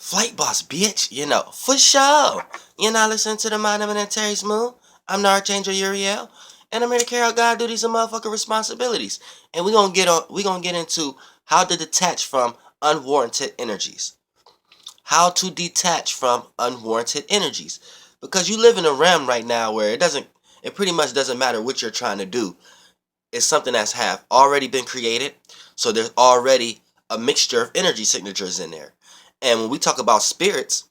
Flight boss, bitch, for sure. You're not listening to the Mind of an Terry Smooth. I'm the Archangel Uriel, and I'm here to carry out God duties and motherfucking responsibilities. And we gonna get into how to detach from unwarranted energies. How to detach from unwarranted energies. Because you live in a realm right now where it pretty much doesn't matter what you're trying to do. It's something that's have already been created. So there's already a mixture of energy signatures in there. And when we talk about spirits,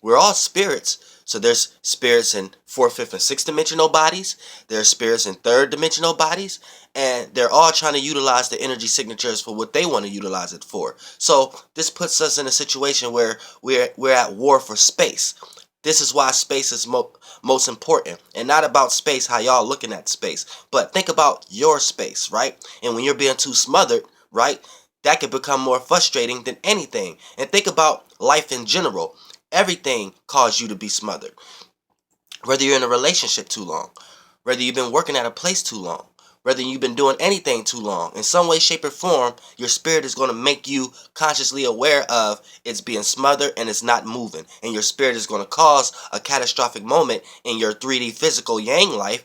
we're all spirits. So there's spirits in fourth, fifth, and sixth dimensional bodies. There's spirits in third dimensional bodies. And they're all trying to utilize the energy signatures for what they want to utilize it for. So this puts us in a situation where we're at war for space. This is why space is most important. And not about space, how y'all looking at space. But think about your space, right? And when you're being too smothered, right? That could become more frustrating than anything. And think about life in general. Everything caused you to be smothered. Whether you're in a relationship too long, whether you've been working at a place too long, whether you've been doing anything too long, in some way, shape, or form, your spirit is going to make you consciously aware of it's being smothered and it's not moving. And your spirit is going to cause a catastrophic moment in your 3D physical yang life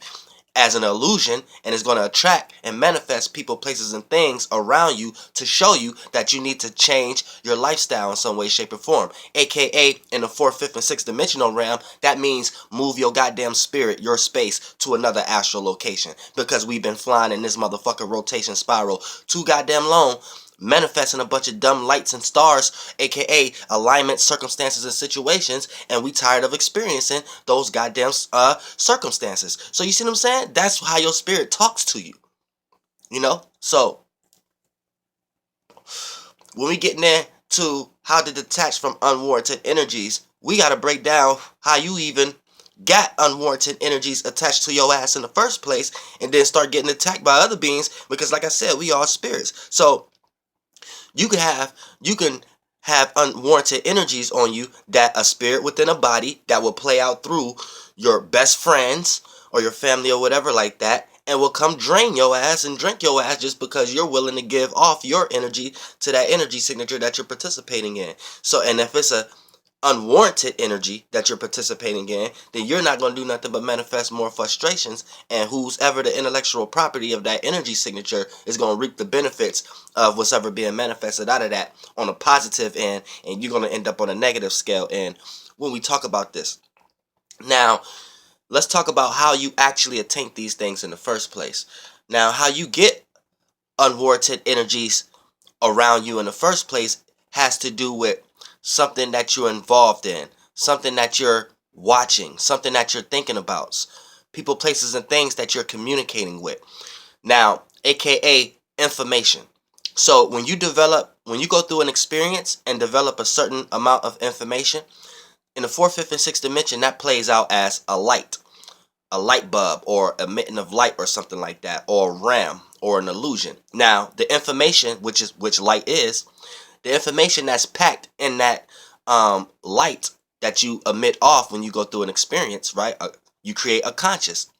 as an illusion, and is going to attract and manifest people, places, and things around you to show you that you need to change your lifestyle in some way, shape, or form. AKA, in the fourth, fifth, and sixth dimensional realm, that means move your goddamn spirit, your space, to another astral location. Because we've been flying in this motherfucker rotation spiral too goddamn long, manifesting a bunch of dumb lights and stars, aka alignment, circumstances, and situations, and we tired of experiencing those goddamn circumstances. So you see what I'm saying? That's how your spirit talks to you. So when we get into how to detach from unwarranted energies, we got to break down how you even got unwarranted energies attached to your ass in the first place, and then start getting attacked by other beings, because like I said, we are spirits. So you can have unwarranted energies on you, that a spirit within a body that will play out through your best friends or your family or whatever like that, and will come drain your ass and drink your ass just because you're willing to give off your energy to that energy signature that you're participating in. So, and if it's a unwarranted energy that you're participating in, then you're not going to do nothing but manifest more frustrations, and who's ever the intellectual property of that energy signature is going to reap the benefits of what's ever being manifested out of that on a positive end, and you're going to end up on a negative scale end when we talk about this. Now, let's talk about how you actually attain these things in the first place. Now, how you get unwarranted energies around you in the first place has to do with something that you're involved in, something that you're watching, something that you're thinking about, people, places, and things that you're communicating with. Now, aka information. So when you go through an experience and develop a certain amount of information, in the fourth, fifth, and sixth dimension, that plays out as a light bulb, or emitting of light, or something like that, or a RAM, or an illusion. Now, the information, which light is, the information that's packed in that light that you emit off when you go through an experience, right? You create a conscious.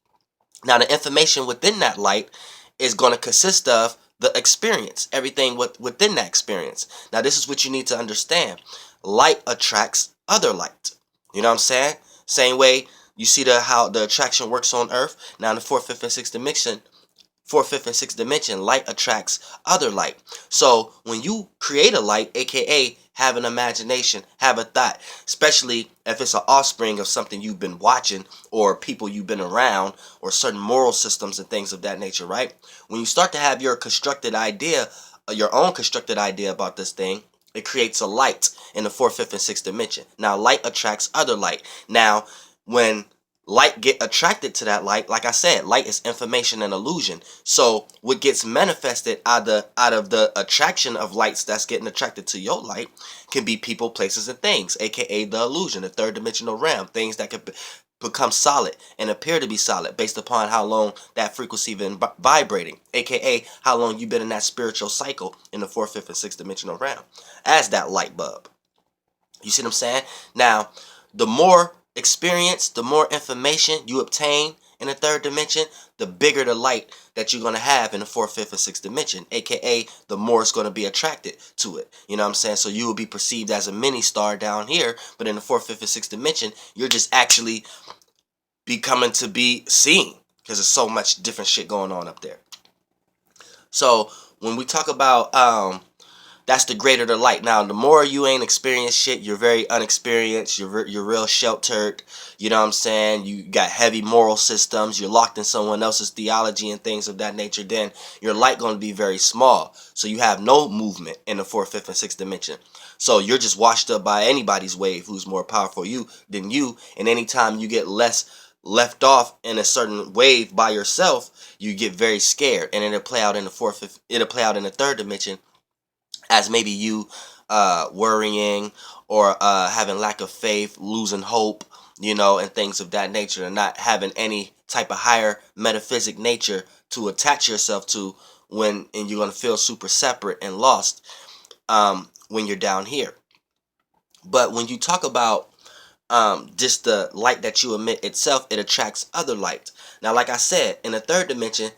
Now, the information within that light is going to consist of the experience, everything within that experience. Now, this is what you need to understand. Light attracts other light. You know what I'm saying? Same way you see how the attraction works on Earth. Now, in the fourth, fifth, and sixth dimension, light attracts other light. So when you create a light, aka have an imagination, have a thought, especially if it's an offspring of something you've been watching, or people you've been around, or certain moral systems and things of that nature, right? When you start to have your constructed idea, your own constructed idea about this thing, it creates a light in the fourth, fifth, and sixth dimension. Now, light attracts other light. Now, when light get attracted to that light, like I said, light is information and illusion. So what gets manifested out of the attraction of lights that's getting attracted to your light can be people, places, and things, aka the illusion, the third dimensional realm, things that could become solid and appear to be solid based upon how long that frequency been vibrating, aka how long you've been in that spiritual cycle in the fourth, fifth, and sixth dimensional realm as that light bulb. You see what I'm saying? Now, the more experience, the more information you obtain in the third dimension, the bigger the light that you're going to have in the fourth, fifth, and sixth dimension, aka the more it's going to be attracted to it. You know what I'm saying? So you will be perceived as a mini star down here, but in the fourth, fifth, and sixth dimension, you're just actually becoming to be seen because there's so much different shit going on up there. So when we talk about that's the greater the light. Now, the more you ain't experienced shit, you're very unexperienced, you're real sheltered, you know what I'm saying? You got heavy moral systems, you're locked in someone else's theology and things of that nature, then your light going to be very small. So you have no movement in the fourth, fifth, and sixth dimension. So you're just washed up by anybody's wave who's more powerful than you, and anytime you get left off in a certain wave by yourself, you get very scared, and it'll play out in the fourth, fifth, it'll play out in the third dimension as maybe you worrying or having lack of faith, losing hope, you know, and things of that nature, and not having any type of higher metaphysic nature to attach yourself to and you're going to feel super separate and lost when you're down here. But when you talk about just the light that you emit itself, it attracts other light. Now, like I said, in the third dimension,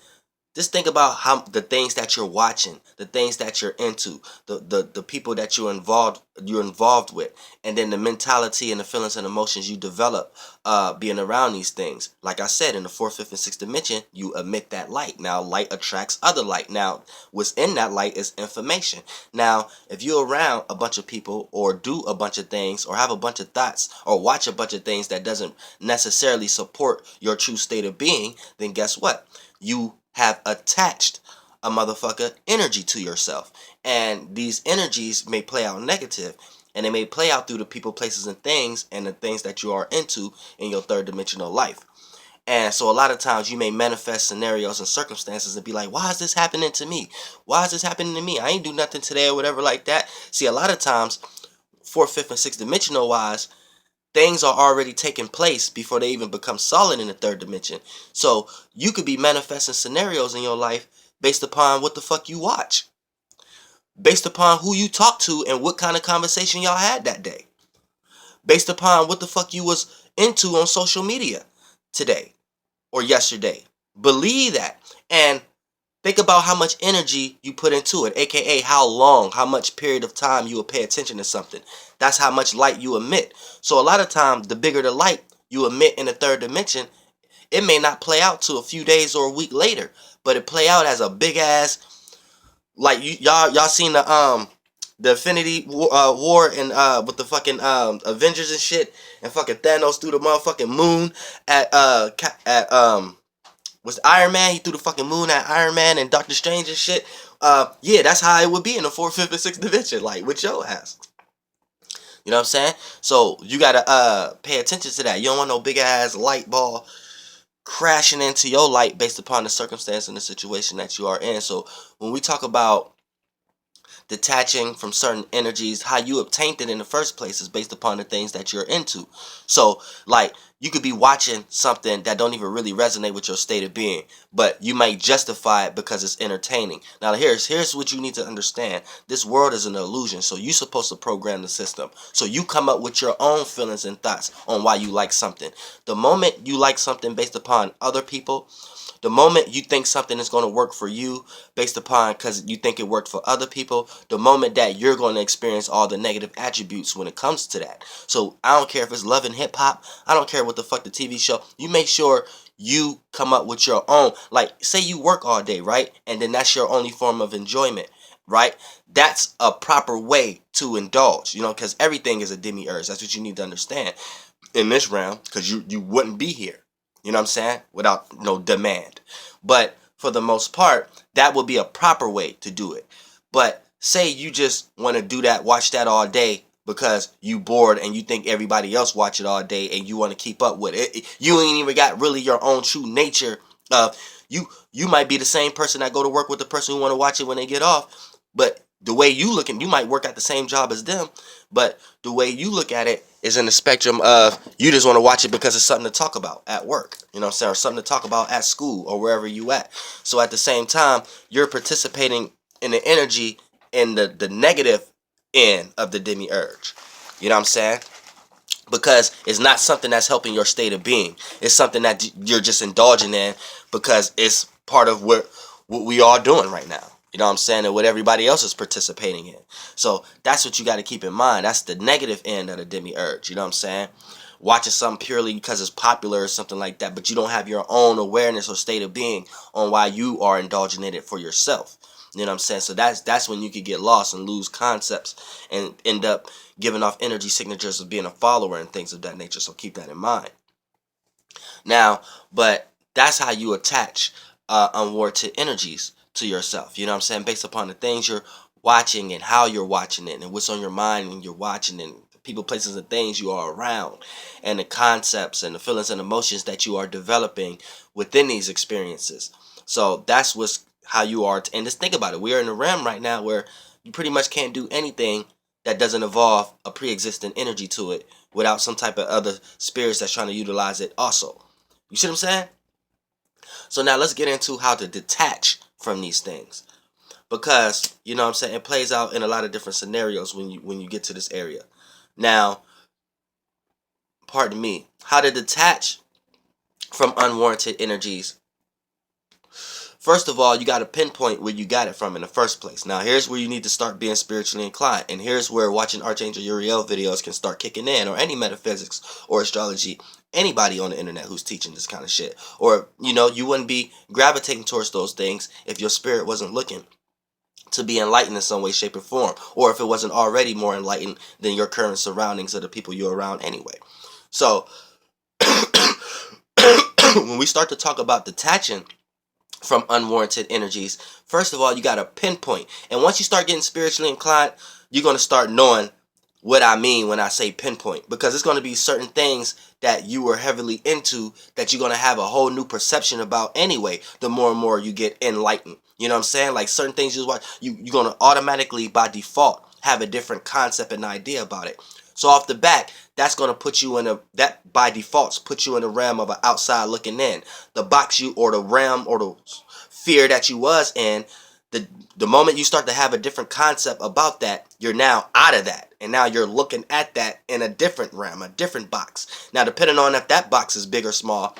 just think about how the things that you're watching, the things that you're into, the people that you're involved with, and then the mentality and the feelings and emotions you develop being around these things. Like I said, in the fourth, fifth, and sixth dimension, you emit that light. Now, light attracts other light. Now, what's in that light is information. Now, if you're around a bunch of people or do a bunch of things or have a bunch of thoughts or watch a bunch of things that doesn't necessarily support your true state of being, then guess what? You have attached a motherfucker energy to yourself, and these energies may play out negative, and they may play out through the people, places, and things, and the things that you are into in your third dimensional life. And so a lot of times you may manifest scenarios and circumstances and be like, why is this happening to me? Why is this happening to me? I ain't do nothing today or whatever like that. See, a lot of times, fourth, fifth, and sixth dimensional wise, things are already taking place before they even become solid in the third dimension. So you could be manifesting scenarios in your life based upon what the fuck you watch, based upon who you talk to and what kind of conversation y'all had that day, based upon what the fuck you was into on social media today or yesterday. Believe that. And think about how much energy you put into it, aka how long, how much period of time you will pay attention to something. That's how much light you emit. So a lot of times, the bigger the light you emit in the third dimension, it may not play out to a few days or a week later, but it play out as a big ass, like y'all seen the Infinity War and with the fucking Avengers and shit, and fucking Thanos threw the motherfucking moon at was Iron Man. He threw the fucking moon at Iron Man and Doctor Strange and shit. Yeah, that's how it would be in the fourth, fifth, and sixth dimension, like with your ass. You know what I'm saying? So you gotta pay attention to that. You don't want no big ass light ball crashing into your light based upon the circumstance and the situation that you are in. So when we talk about detaching from certain energies, how you obtained it in the first place is based upon the things that you're into. So like you could be watching something that don't even really resonate with your state of being, but you might justify it because it's entertaining. Now here's what you need to understand. This world is an illusion, so you're supposed to program the system. So you come up with your own feelings and thoughts on why you like something. The moment you like something based upon other people, the moment you think something is going to work for you based upon because you think it worked for other people, the moment that you're going to experience all the negative attributes when it comes to that. So I don't care if it's Love and Hip Hop. I don't care what the fuck the TV show. You make sure you come up with your own. Like, say you work all day, right? And then that's your only form of enjoyment, right? That's a proper way to indulge, you know, because everything is a demiurge. That's what you need to understand in this round, because you wouldn't be here. You know what I'm saying? Without no demand. But for the most part, that would be a proper way to do it. But say you just want to do that, watch that all day because you bored and you think everybody else watch it all day and you want to keep up with it. You ain't even got really your own true nature. You might be the same person that go to work with the person who want to watch it when they get off. But the way you looking, you might work at the same job as them. But the way you look at it is in the spectrum of you just want to watch it because it's something to talk about at work, you know what I'm saying, or something to talk about at school or wherever you at. So at the same time, you're participating in the energy in the negative end of the demiurge. You know what I'm saying? Because it's not something that's helping your state of being. It's something that you're just indulging in because it's part of what we are doing right now. You know what I'm saying? And what everybody else is participating in. So that's what you got to keep in mind. That's the negative end of the demiurge. You know what I'm saying? Watching something purely because it's popular or something like that, but you don't have your own awareness or state of being on why you are indulging in it for yourself. You know what I'm saying? So that's when you could get lost and lose concepts and end up giving off energy signatures of being a follower and things of that nature. So keep that in mind. Now, but that's how you attach unwarranted energies to yourself. You know what I'm saying? Based upon the things you're watching and how you're watching it and what's on your mind when you're watching and the people, places, and things you are around and the concepts and the feelings and emotions that you are developing within these experiences. So that's what's how you are. And just think about it. We are in a realm right now where you pretty much can't do anything that doesn't involve a pre-existing energy to it without some type of other spirits that's trying to utilize it also. You see what I'm saying? So now let's get into how to detach from these things. Because, you know what I'm saying, it plays out in a lot of different scenarios when you get to this area. Now, pardon me, how to detach from unwarranted energies. First of all, you got to pinpoint where you got it from in the first place. Now, here's where you need to start being spiritually inclined. And here's where watching Archangel Uriel videos can start kicking in, or any metaphysics or astrology, anybody on the internet who's teaching this kind of shit. Or, you know, you wouldn't be gravitating towards those things if your spirit wasn't looking to be enlightened in some way, shape, or form. Or if it wasn't already more enlightened than your current surroundings of the people you're around anyway. So, when we start to talk about detaching from unwarranted energies, first of all, you got to pinpoint. And once you start getting spiritually inclined, you're going to start knowing what I mean when I say pinpoint, because it's going to be certain things that you were heavily into that you're going to have a whole new perception about anyway, the more and more you get enlightened. You know what I'm saying? Like certain things you watch, you're going to automatically by default have a different concept and idea about it. So off the bat, that's going to put you in that by default put you in the realm of an outside looking in. The box you, or the realm, or the fear that you was in, the moment you start to have a different concept about that, you're now out of that. And now you're looking at that in a different realm, a different box. Now, depending on if that box is big or small,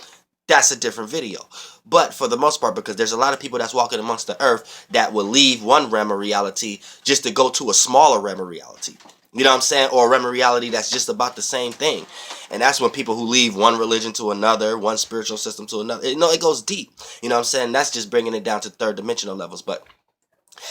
that's a different video. But for the most part, because there's a lot of people that's walking amongst the earth that will leave one realm of reality just to go to a smaller realm of reality. You know what I'm saying? Or a realm of reality that's just about the same thing. And that's when people who leave one religion to another, one spiritual system to another, you know, it goes deep. You know what I'm saying? That's just bringing it down to third dimensional levels. But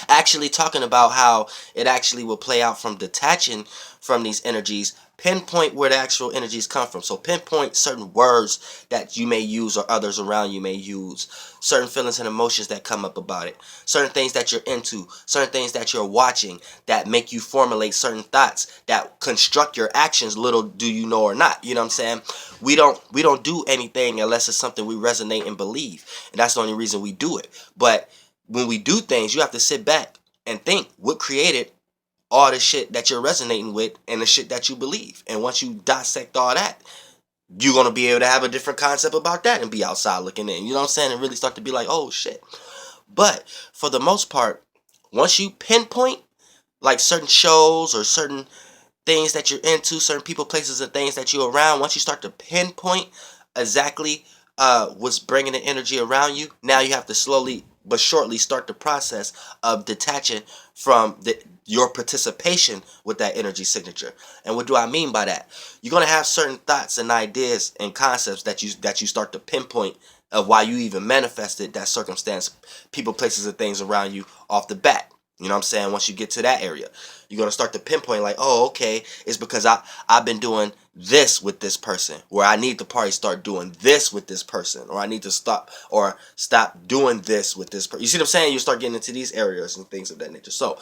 actually talking about how it actually will play out from detaching from these energies, pinpoint where the actual energies come from. So pinpoint certain words that you may use or others around you may use, certain feelings and emotions that come up about it, certain things that you're into, certain things that you're watching that make you formulate certain thoughts that construct your actions, little do you know or not. You know what I'm saying? We don't do anything unless it's something we resonate and believe, and that's the only reason we do it. But when we do things, you have to sit back and think what created all the shit that you're resonating with and the shit that you believe. And once you dissect all that, you're going to be able to have a different concept about that and be outside looking in. You know what I'm saying? And really start to be like, oh shit. But for the most part, once you pinpoint like certain shows or certain things that you're into, certain people, places, and things that you're around, once you start to pinpoint exactly what's bringing the energy around you, now you have to slowly but shortly start the process of detaching from your participation with that energy signature. And what do I mean by that? You're going to have certain thoughts and ideas and concepts that you start to pinpoint of why you even manifested that circumstance, people, places, and things around you off the bat. You know what I'm saying? Once you get to that area, you're going to start to pinpoint like, oh, okay, it's because I've been doing this with this person, where I need to probably start doing this with this person, or I need to stop doing this with this person. You see what I'm saying? You start getting into these areas and things of that nature. So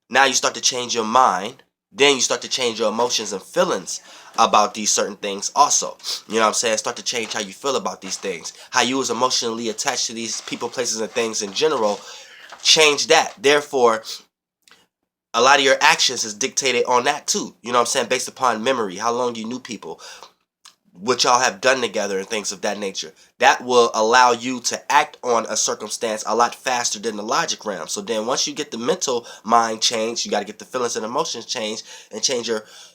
now you start to change your mind. Then you start to change your emotions and feelings about these certain things also. You know what I'm saying? Start to change how you feel about these things. How you was emotionally attached to these people, places, and things in general. Change that. Therefore, a lot of your actions is dictated on that too. You know what I'm saying? Based upon memory, how long you knew people, what y'all have done together and things of that nature. That will allow you to act on a circumstance a lot faster than the logic realm. So then once you get the mental mind changed, you got to get the feelings and emotions changed and change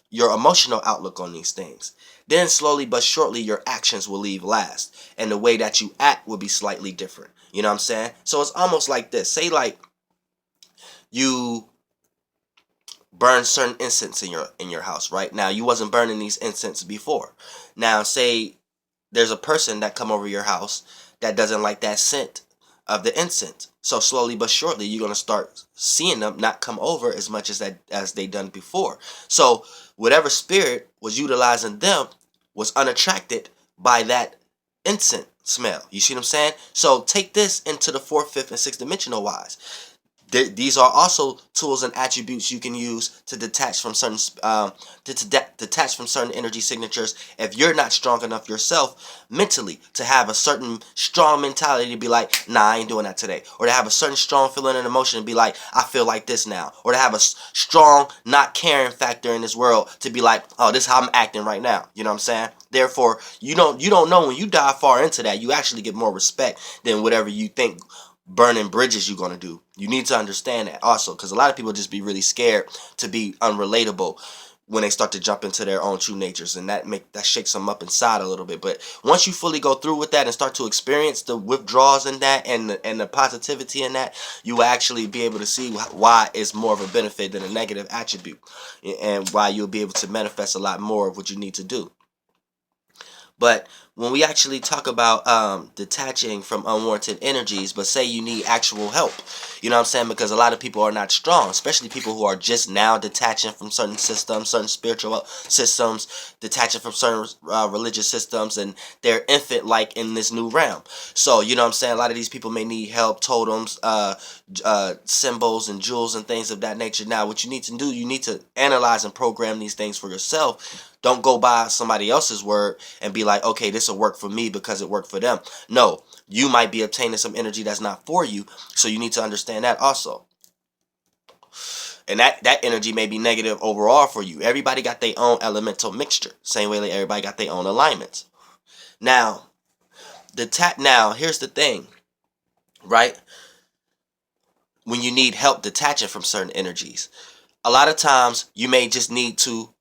your emotional outlook on these things. Then slowly but surely your actions will leave last, and the way that you act will be slightly different. You know what I'm saying? So it's almost like this. Say like you burn certain incense in your house, right? Now you wasn't burning these incense before. Now say there's a person that come over your house that doesn't like that scent of the incense. So slowly but surely you're gonna start seeing them not come over as much as they done before. So whatever spirit was utilizing them was unattracted by that incense smell. You see what I'm saying? So take this into the fourth, fifth, and sixth dimensional wise. These are also tools and attributes you can use to detach from certain detach from certain energy signatures if you're not strong enough yourself mentally to have a certain strong mentality to be like, nah, I ain't doing that today, or to have a certain strong feeling and emotion and be like, I feel like this now, or to have a strong not caring factor in this world to be like, oh, this is how I'm acting right now. You know what I'm saying? Therefore, you don't know when you dive far into that, you actually get more respect than whatever you think burning bridges you're going to do. You need to understand that also, because a lot of people just be really scared to be unrelatable when they start to jump into their own true natures, and that shakes them up inside a little bit. But once you fully go through with that and start to experience the withdrawals in that and the positivity in that, you will actually be able to see why it's more of a benefit than a negative attribute, and why you'll be able to manifest a lot more of what you need to do. But when we actually talk about detaching from unwarranted energies, but say you need actual help, you know what I'm saying? Because a lot of people are not strong, especially people who are just now detaching from certain systems, certain spiritual systems, detaching from certain religious systems, and they're infant-like in this new realm. So, you know what I'm saying? A lot of these people may need help, totems, symbols, and jewels, and things of that nature. Now, what you need to do, you need to analyze and program these things for yourself. Don't go by somebody else's word and be like, okay, this will work for me because it worked for them. No, you might be obtaining some energy that's not for you, so you need to understand that also. And that energy may be negative overall for you. Everybody got their own elemental mixture, same way like everybody got their own alignments. Now, here's the thing, right? When you need help detaching from certain energies, a lot of times you may just need to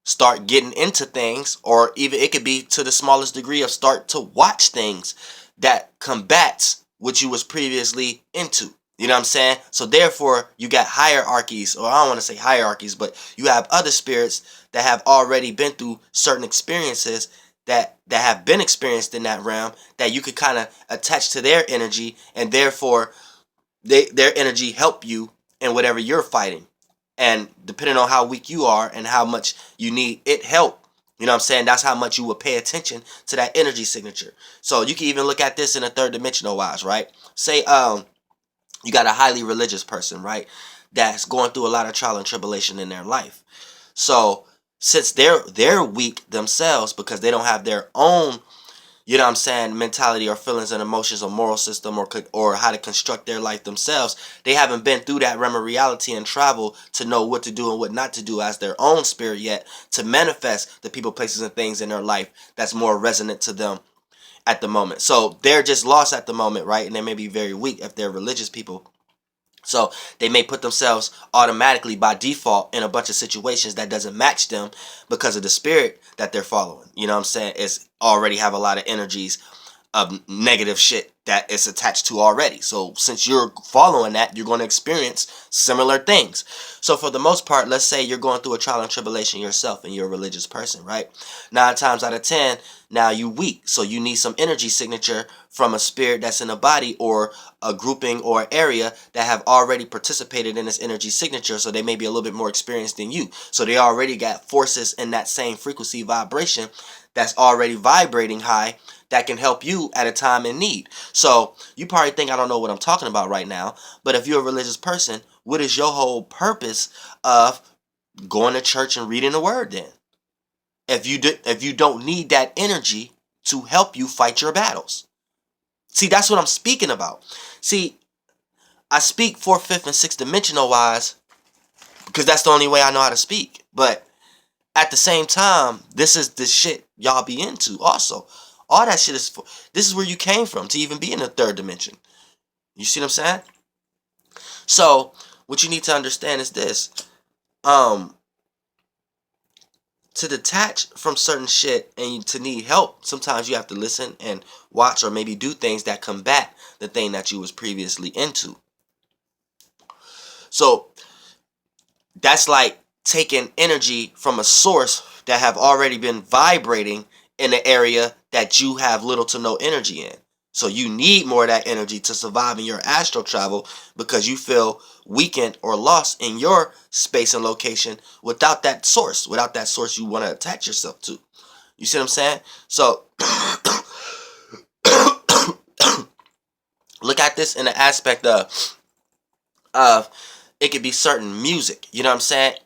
start getting into things, or even it could be to the smallest degree of start to watch things that combats what you was previously into. You know what I'm saying? So therefore you got hierarchies, or I don't want to say hierarchies, but you have other spirits that have already been through certain experiences that have been experienced in that realm, that you could kind of attach to their energy, and therefore their energy help you in whatever you're fighting. And depending on how weak you are and how much you need it help, you know what I'm saying, that's how much you will pay attention to that energy signature. So you can even look at this in a third dimensional wise, right? Say you got a highly religious person, right, that's going through a lot of trial and tribulation in their life. So since they're weak themselves because they don't have their own, you know what I'm saying, mentality or feelings and emotions or moral system, or how to construct their life themselves, they haven't been through that realm of reality and travel to know what to do and what not to do as their own spirit yet, to manifest the people, places, and things in their life that's more resonant to them at the moment. So they're just lost at the moment, right? And they may be very weak if they're religious people. So they may put themselves automatically by default in a bunch of situations that doesn't match them because of the spirit that they're following. You know what I'm saying? It's already have a lot of energies of negative shit that it's attached to already. So since you're following that, you're going to experience similar things. So for the most part, let's say you're going through a trial and tribulation yourself and you're a religious person, right? 9 times out of 10, now you weak. So you need some energy signature from a spirit that's in a body, or a grouping or area that have already participated in this energy signature. So they may be a little bit more experienced than you. So they already got forces in that same frequency vibration that's already vibrating high, that can help you at a time in need. So you probably think I don't know what I'm talking about right now, but if you're a religious person, what is your whole purpose of going to church and reading the word then? If you don't need that energy to help you fight your battles. See, that's what I'm speaking about. See, I speak fourth, fifth, and sixth dimensional wise because that's the only way I know how to speak. But at the same time, this is the shit y'all be into also. All that shit is for, this is where you came from to even be in the third dimension. You see what I'm saying? So what you need to understand is this. To to detach from certain shit and to need help, sometimes you have to listen and watch or maybe do things that combat the thing that you was previously into. So that's like taking energy from a source that have already been vibrating in an area that you have little to no energy in. So you need more of that energy to survive in your astral travel because you feel weakened or lost in your space and location without that source you want to attach yourself to. You see what I'm saying? So look at this in the aspect of it could be certain music. You know what I'm saying?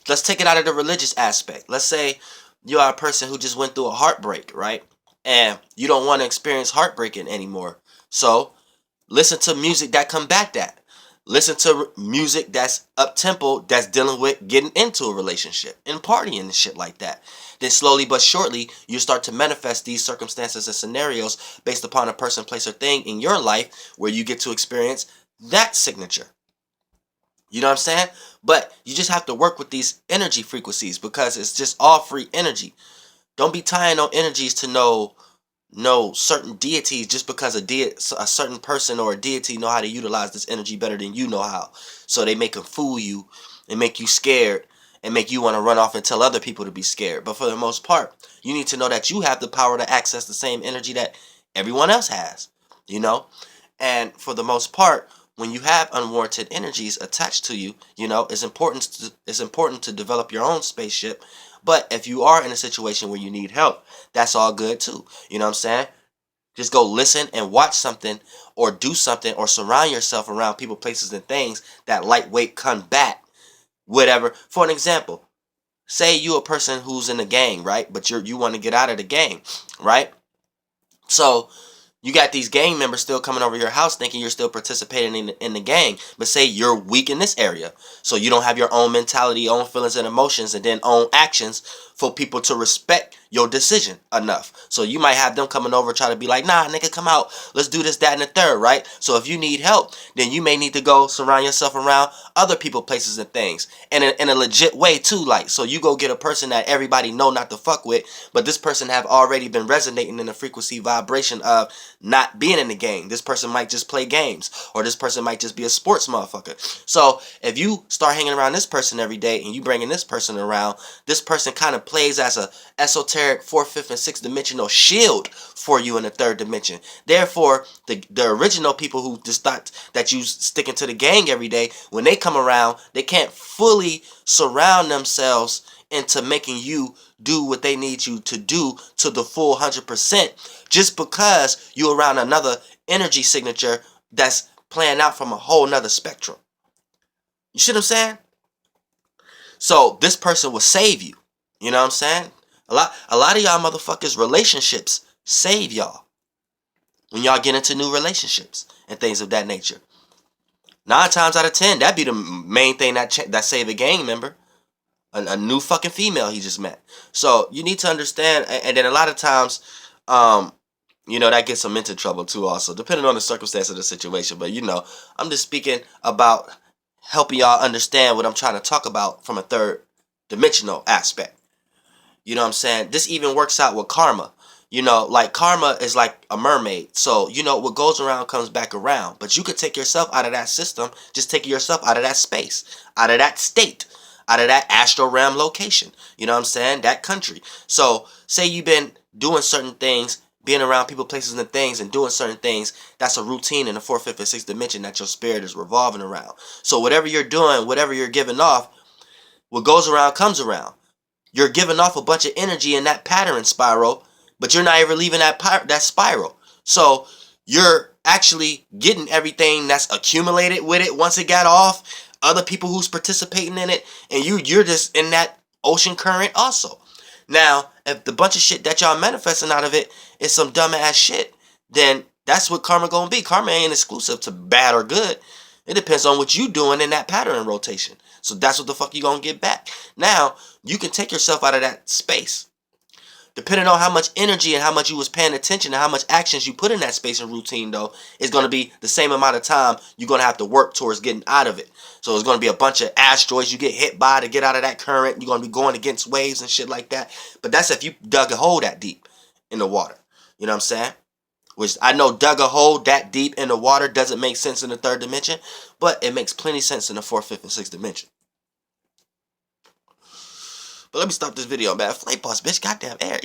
Let's take it out of the religious aspect. Let's say you are a person who just went through a heartbreak, right? And you don't want to experience heartbreaking anymore. So listen to music that combat that. Listen to music that's up tempo, that's dealing with getting into a relationship and partying and shit like that. Then slowly but surely, you start to manifest these circumstances and scenarios based upon a person, place, or thing in your life where you get to experience that signature. You know what I'm saying? But you just have to work with these energy frequencies because it's just all free energy. Don't be tying no energies to no certain deities just because a certain person or a deity know how to utilize this energy better than you know how. So they make them fool you and make you scared and make you want to run off and tell other people to be scared. But for the most part, you need to know that you have the power to access the same energy that everyone else has, you know? And for the most part, when you have unwarranted energies attached to you, you know, it's important to develop your own spaceship. But if you are in a situation where you need help, that's all good too. You know what I'm saying? Just go listen and watch something or do something or surround yourself around people, places, and things that lightweight combat whatever. For an example, say you a person who's in a gang, right? But you want to get out of the gang, right? So you got these gang members still coming over your house thinking you're still participating in the gang. But say you're weak in this area. So you don't have your own mentality, own feelings and emotions, and then own actions for people to respect your decision enough. So you might have them coming over try to be like, nah, nigga, come out. Let's do this, that, and the third, right? So if you need help, then you may need to go surround yourself around other people, places, and things. And in a legit way, too. Like, so you go get a person that everybody know not to fuck with, but this person have already been resonating in the frequency vibration of not being in the game. This person might just play games, or this person might just be a sports motherfucker. So if you start hanging around this person every day and you bringing this person around, this person kind of plays as a esoteric fourth, fifth, and sixth dimensional shield for you in the third dimension. Therefore, the original people who just thought that you sticking to the gang every day, when they come around, they can't fully surround themselves into making you do what they need you to do to the full 100% just because you're around another energy signature that's playing out from a whole nother spectrum. You see what I'm saying? So this person will save you. You know what I'm saying? A lot of y'all motherfuckers relationships save y'all when y'all get into new relationships and things of that nature. 9 times out of 10, that'd be the main thing that save a gang member. A new fucking female he just met. So you need to understand, and then a lot of times, you know, that gets them into trouble too also, depending on the circumstance of the situation. But you know, I'm just speaking about helping y'all understand what I'm trying to talk about from a third dimensional aspect. You know what I'm saying? This even works out with karma. You know, like karma is like a mermaid. So, you know, what goes around comes back around. But you could take yourself out of that system, just take yourself out of that space, out of that state, out of that astral realm location. You know what I'm saying? That country. So, say you've been doing certain things, being around people, places, and things, and doing certain things, that's a routine in the fourth, fifth, and sixth dimension that your spirit is revolving around. So, whatever you're doing, whatever you're giving off, what goes around comes around. You're giving off a bunch of energy in that pattern spiral, but you're not even leaving that spiral. So you're actually getting everything that's accumulated with it once it got off, other people who's participating in it, and you're just in that ocean current also. Now, if the bunch of shit that y'all manifesting out of it is some dumbass shit, then that's what karma gonna be. Karma ain't exclusive to bad or good. It depends on what you doing in that pattern rotation. So that's what the fuck you gonna get back. Now, you can take yourself out of that space. Depending on how much energy and how much you was paying attention and how much actions you put in that space and routine, though, it's going to be the same amount of time you're going to have to work towards getting out of it. So it's going to be a bunch of asteroids you get hit by to get out of that current. You're going to be going against waves and shit like that. But that's if you dug a hole that deep in the water. You know what I'm saying? Which I know dug a hole that deep in the water doesn't make sense in the third dimension, but it makes plenty sense in the fourth, fifth, and sixth dimension. But let me stop this video, man. Flame boss, bitch. Goddamn air.